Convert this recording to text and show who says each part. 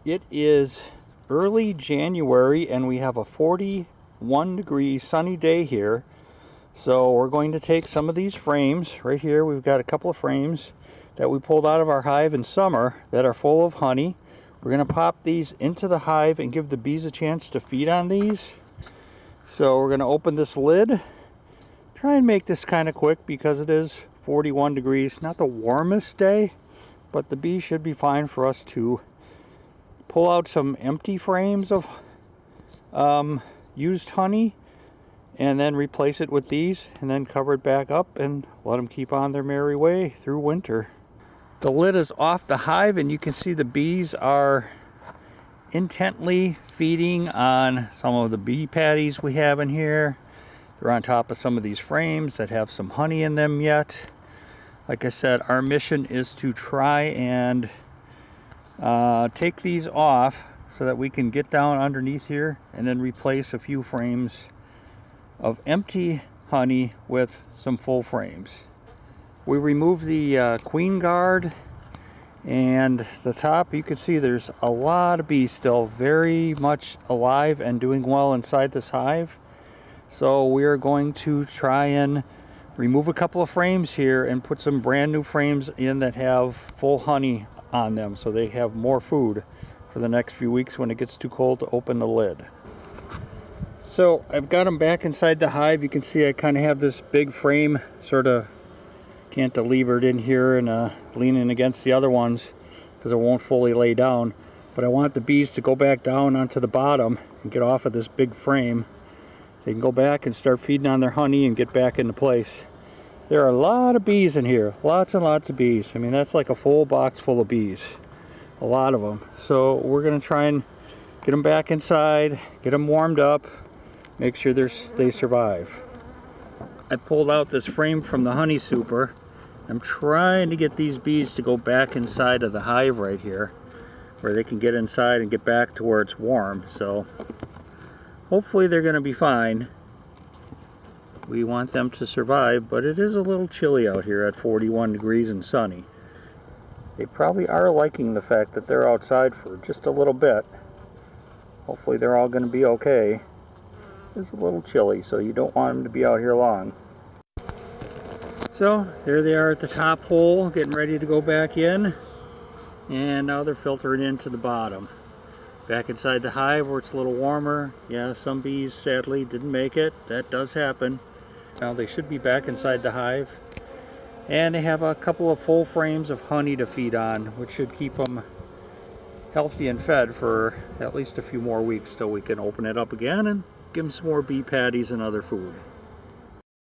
Speaker 1: It is early January and we have a 41-degree sunny day here. So we're going to take some of these frames. Right here we've got a couple of frames that we pulled out of our hive in summer that are full of honey. We're going to pop these into the hive and give the bees a chance to feed on these. So we're going to open this lid. Try and make this kind of quick because it is 41 degrees. Not the warmest day, but the bees should be fine for us to pull out some empty frames of used honey and then replace it with these and then cover it back up and let them keep on their merry way through winter. The lid is off the hive and you can see the bees are intently feeding on some of the bee patties we have in here. They're on top of some of these frames that have some honey in them yet. Like I said, our mission is to try and take these off so that we can get down underneath here and then replace a few frames of empty honey with some full frames. We removed the queen guard and the top. You can see there's a lot of bees still very much alive and doing well inside this hive. So we are going to try and remove a couple of frames here and put some brand new frames in that have full honey on them so they have more food for the next few weeks when it gets too cold to open the lid. So I've got them back inside the hive. You can see I kind of have this big frame sort of cantilevered in here and leaning against the other ones because it won't fully lay down. But I want the bees to go back down onto the bottom and get off of this big frame. They can go back and start feeding on their honey and get back into place. There are a lot of bees in here, lots and lots of bees. I mean, that's like a full box full of bees, a lot of them. So we're going to try and get them back inside, get them warmed up, make sure they survive. I pulled out this frame from the honey super. I'm trying to get these bees to go back inside of the hive right here, where they can get inside and get back to where it's warm. So hopefully they're going to be fine. We want them to survive, but it is a little chilly out here at 41 degrees and sunny. They probably are liking the fact that they're outside for just a little bit. Hopefully they're all going to be okay. It's a little chilly, so you don't want them to be out here long. So there they are at the top hole, getting ready to go back in. And now they're filtering into the bottom. Back inside the hive where it's a little warmer. Yeah, some bees sadly didn't make it. That does happen. Now they should be back inside the hive. And they have a couple of full frames of honey to feed on, which should keep them healthy and fed for at least a few more weeks till we can open it up again and give them some more bee patties and other food.